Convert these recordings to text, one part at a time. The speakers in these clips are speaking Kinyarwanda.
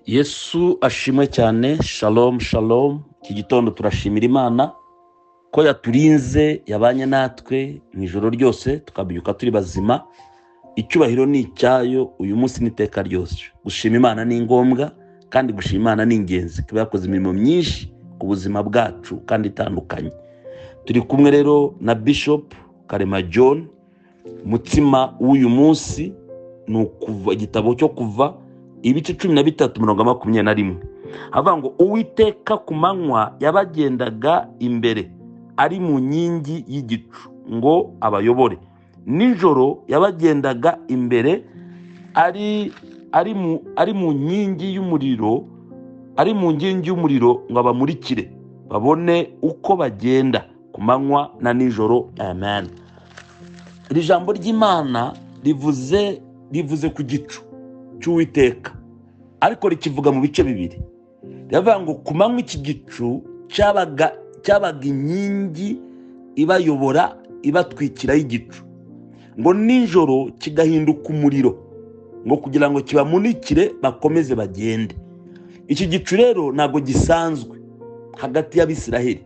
Yesu ashimwe cyane. Shalom shalom. Iki gitondo turashimira Imana ko yaturinze, yabanye natwe mu ijoro ryose tukabyuka turi bazima. Icyubahiro ni icyayo uyu munsi n'iteka ryose. Gushima Imana ni ngombwa kandi gushima Imana ni ingenzi, kuba yakoze imirimo myinshi ku buzima bwacu kandi itandukanye. Turi kumwe rero na Bishop Karema John. Mutima w'uyu munsi ni ukuva igitabo cyo kuva ibice 13:21. Havuga ngo Uwiteka ku manywa yabagendaga imbere ari mu nkingi y'igicu ngo abayobore, nijoro yabagendaga imbere ari mu nkingi y'umuriro, ngo abamurikire babone uko bagenda ku manywa na nijoro. Amen. Iri jambo ry'Imana rivuze ku gicu cy'Uwiteka, ariko rikivuga mu bice bibiri. Riravuga ngo ku manywa iki gicu cyabaga inkingi ibayobora, ibatwikiraho igicu, ngo nijoro kigahinduka umuriro, ngo kugira ngo kibamurikire bakomeze bagende. Iki gicu rero ntabwo gisanzwe hagati y'Abisiraheli.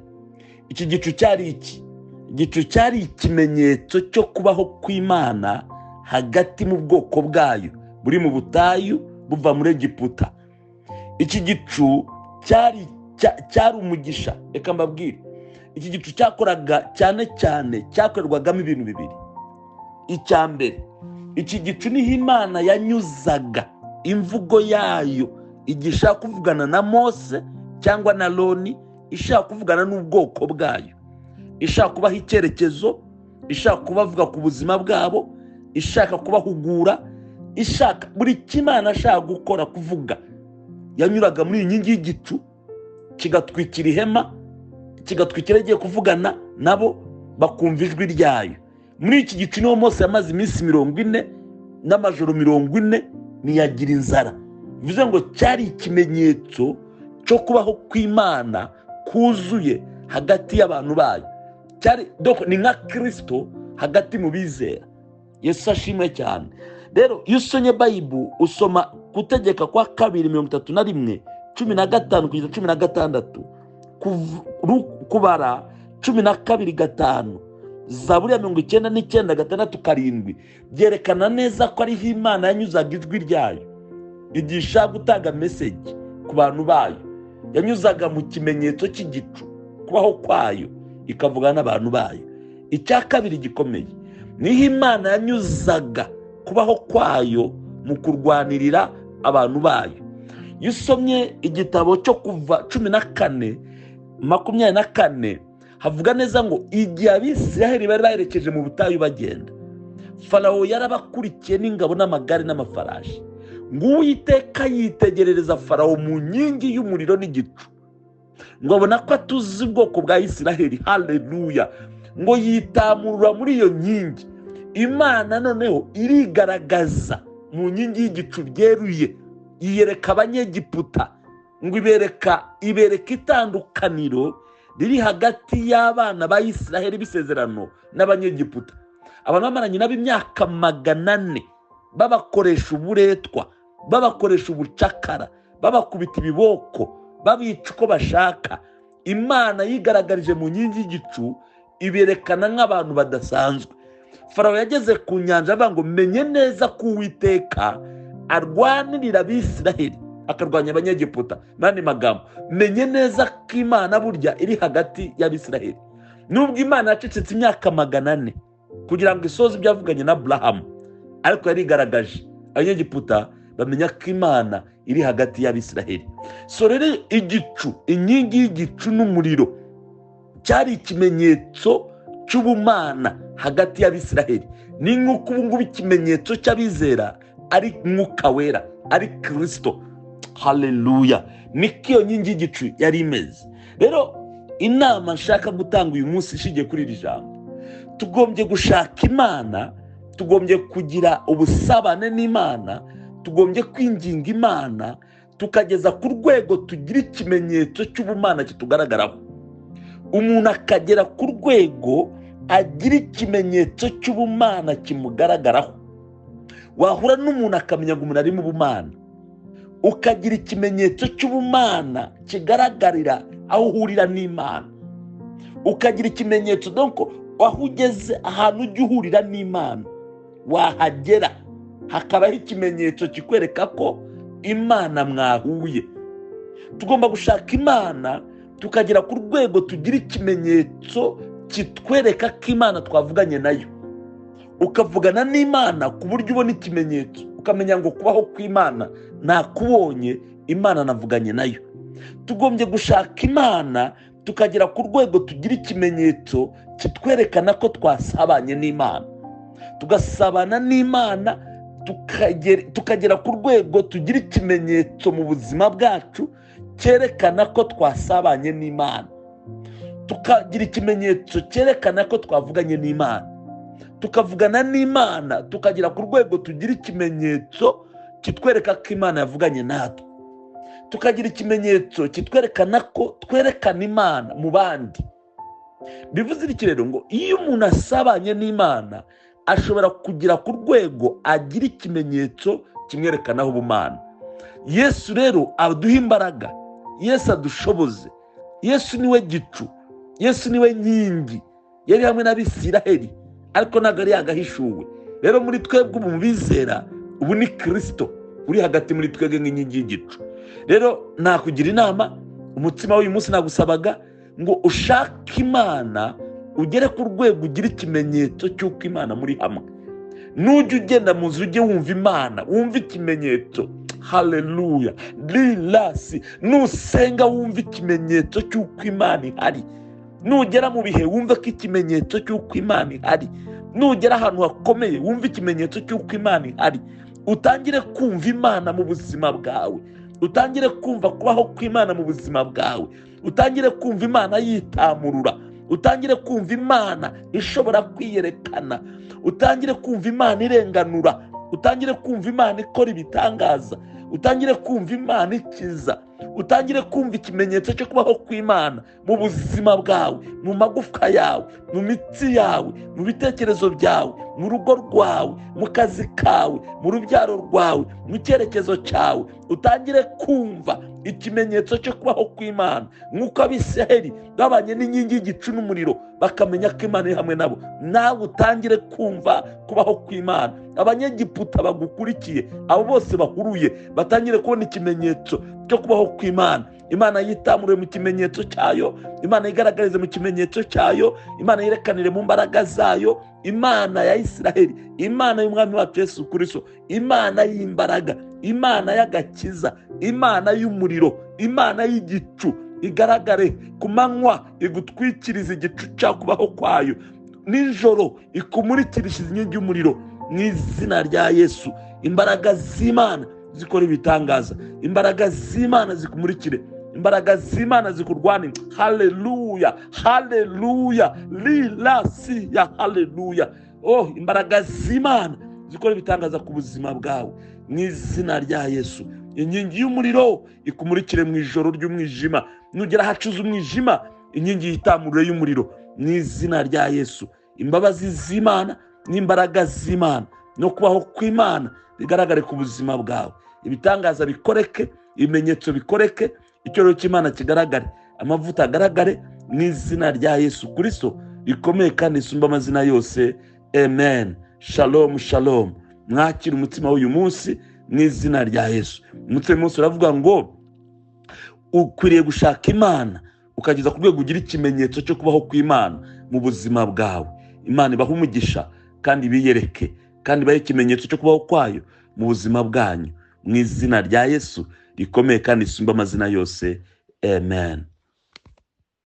Iki gicu cyari iki? Igicu cyari ikimenyetso cyo kubaho kw'Imana hagati mu bwoko bwayo buri mu butayu buva muri Egiputa. Iki gicu cyari umugisha. Reka mbabwire, iki gicu cyakoraga cyane cyakorerwagamo ibintu bibiri. Icya mbere, iki gicu niho Imana yanyuzaga imvugo yayo igihe ishaka kuvugana na Mose cyangwa na Aroni, ishaka kuvugana n'ubwoko bwayo, ishaka kubaha icyerekezo, ishaka kubavuga ku buzima bwabo, ishaka kubahugura, ishaka buri kimana ashaka gukora kuvuga. Yanyuraga muri iyi nkingi y'igicu kigatwikira ihema, kigatwikira agiye kuvugana nabo bakumva ijwi ryayo. Muri iki gicu niho Mose yamaze iminsi 40 n'amajoro 40 ntiyagira inzara. Bivuze ngo cyari ikimenyetso cyo kubaho kw'Imana kuzuye hagati y'abantu bayo. Ni nka Kristo hagati mu bizera. Yesu ashimwe cyane. Rero iyo usomye Bible usoma Gutegeka kwa 2:31, 15-16, kubara 12:5, Zaburi ya 99:6-7, byerekana neza ko ariho Imana yanyuzaga ijwi ryayo igihe ishaka gutanga message ku bantu bayo. Yanyuzaga mu kimenyetso cy'igicu, kubaho kwayo, ikavuga n'abantu bayo. Icya kabiri gikomeye, niho Imana yanyuzaga kubaho kwayo mu kurwanirira abantu bayo. Iyo usomye igitabo cyo kuva 14:24, havuga neza ngo igihe Abisiraheli bari baherekeje mu butayu bagenda, Farawo yarabakurikiye n'ingabo n'amagare n'amafarashi, ngo Uwiteka yitegerereza Farawo mu nkingi y'umuriro n'igicu, ngo abona ko atuzi ubwoko bwa Isiraheli. Haleluya. Ngo yitamurura muri iyo nkingi. Imana noneho irigaragaza mu nkingi y'igicu byeruye, yiyereka Abanyegiputa, ngo ibereka itandukaniro riri hagati y'abana ba Isiraheli b'isezerano n'Abanyegiputa. Abantu bamaranye nabo imyaka 400 babakoresha uburetwa, babakoresha ubucakara, babakubita ibiboko, babica uko bashaka. Imana yigaragarije mu nkingi y'igicu iberekana nk'abantu badasanzwe. Farawo yageze ku nyanja avuga ngo menye neza ko Uwiteka arwanirira Abisiraheli akarwanya Abanyegiputa. Nandi magambo, menye neza ko Imana burya iri hagati y'Abisiraheli. Nubwo Imana yacecetse imyaka 400 kugira ngo isoze ibyavuganye na Abrahamu, ariko yarigaragaje. Abanyegiputa bamenya ko Imana iri hagati y'Abisiraheli. So rero igicu, inkingi y'igicu n'umuriro cyari ikimenyetso cy'ubumana hagati y'Abisiraheli. Ni nk'uko ubu ngubu ikimenyetso cy'abizera ari Mwuka Wera, ari Kristo. Haleluya. Niko iyo nkingi y'igicu yari imeze. Rero inama nshaka gutanga uyu munsi ishingiye kuri iri jambo, tugombye gushaka Imana, tugombye kugira ubusabane n'Imana, tugombye kwinginga Imana, tukageza ku rwego tugira ikimenyetso cy'ubumana kitugaragaraho. Umuntu akagera ku rwego agira ikimenyetso cy'ubumana kimugaragaraho. Wahura n'umuntu akamenya ngo umuntu ari mu bumana, ukagira ikimenyetso cy'ubumana kigaragarira aho uhurira n'Imana, ukagira ikimenyetso donc aho ugeze ahantu ujya uhurira n'Imana wahagera hakabaho ikimenyetso kikwereka ko Imana mwahuye. Tugomba gushaka Imana tukagera ku rwego tugira ikimenyetso kitwereka ko Imana twavuganye nayo, ukavugana n'Imana ku buryo ubona ikimenyetso ukamenya ngo kubaho kw'Imana nakubonye, Imana navuganye nayo. Tugombye gushaka Imana tukagera ku rwego tugira ikimenyetso kitwerekana ko twasabanye n'Imana, tugasabana n'Imana tukagera ku rwego tugira ikimenyetso mu buzima bwacu cyerekana ko twasabanye n'Imana, tukagira ikimenyetso cyerekana ko twavuganye n'Imana, tukavugana n'Imana tukagera ku rwego tugira ikimenyetso kitwereka ko Imana yavuganye natwe, tukagira ikimenyetso kitwerekana ko twerekana Imana mu bandi. Bivuze iki rero? Ngo iyo umuntu asabanye n'Imana ashobora kugira ku rwego agira ikimenyetso kimwerekanaho ubumana. Yesu rero aduha imbaraga, Yesu adushoboze, Yesu niwe gicu, Yesu niwe nkingi, yari hamwe n'Abisiraheli ariko ntabwo yari yagahishuwe. Rero muri twebwe ubu bizera, ubu ni Kristo uri hagati muri twebwe nk'inkingi y'igicu. Rero nakugira inama, umutima w'uyu munsi nagusabaga ngo ushake Imana ugere ku rwego ugira ikimenyetso cy'uko Imana muri hamwe. Nujya ugenda mu nzu ujye wumva Imana, wumva ikimenyetso. Haleluya, lilasi. Nusenga wumva ikimenyetso cy'uko Imana ihari. Nugera mu bihe wumva ko ikimenyetso cy'uko Imana ihari. Nugera ahantu hakomeye wumva ikimenyetso cy'uko Imana ihari. Utangire kumva Imana mu buzima bwawe, utangire kumva kubaho kw'Imana mu buzima bwawe, utangire kumva Imana yitamurura, utangire kumva Imana ishobora kwiyerekana, utangire kumva Imana irenganura, utangire kumva Imana ikora ibitangaza, utangire kumva Imana ikiza, utangire kumva ikimenyetso cyo kubaho kw'Imana mu buzima bwawe, mu magufwa yawe, mu mitsi yawe, mu bitekerezo byawe, mu rugo rwawe, mu kazi kawe, mu rubyaro rwawe, mu cyerekezo cyawe. Utangire kumva ikimenyetso cyo kubaho kw'Imana nk'uko Abisiraheli babanye n'inkingi y'igicu n'umuriro bakamenya ko Imana iri hamwe nabo. Nawe utangire kumva kubaho kw'Imana. Abanyegiputa bagukurikiye, abo bose bahuruye, batangire kubona ikimenyetso cyo kubaho kw'Imana. Imana yitamuriye mu kimenyetso cyayo, Imana yigaragarize mu kimenyetso cyayo, Imana yerekanire mu mbaraga zayo. Imana ya Isiraheli, Imana y'Umwami wacu Yesu Kristo, Imana y'imbaraga, Imana y'agakiza, Imana y'umuriro, Imana y'igicu igaragare ku manywa, igutwikiriza igicu cya kubaho kwayo, nijoro ikumurikirishije inkingi y'umuriro. Mu izina rya Yesu, imbaraga z'Imana zikora ibitangaza, imbaraga z'Imana zikumurikire, imbaraga z'Imana zikurwanire. Haleluya, haleluya, lilasi ya haleluya. Oh, imbaraga z'Imana zikora ibitangaza ku buzima bwawe mu izina rya Yesu. Inkingi y'umuriro ikumurikire mu ijoro ry'umwijima. Nugera hacuze umwijima, inkingi yitamurire y'umuriro mu izina rya Yesu. Imbabazi z'Imana n'imbaraga z'Imana no kubaho kw'Imana bigaragare ku buzima bwawe. Ibitangaza bikoreke, ibimenyetso bikoreke, icyoro cy'Imana kigaragare, amavuta agaragare mu izina rya Yesu Kristo rikomeye kandi isumba amazina yose. Amen. Shalom, shalom. Mwakira umutima w'uyu munsi mu izina rya Yesu. Umutwe munsi uravuga ngo ukwiriye gushaka Imana ukageza ku rwego ugira ikimenyetso cyo kubaho kw'Imana mu buzima bwawe. Imana ibahe umugisha kandi biyereke kandi bahe ikimenyetso cyo kubaho kwayo mu buzima bwanyu mu izina rya Yesu rikomeye kandi isumba amazina yose. Amen.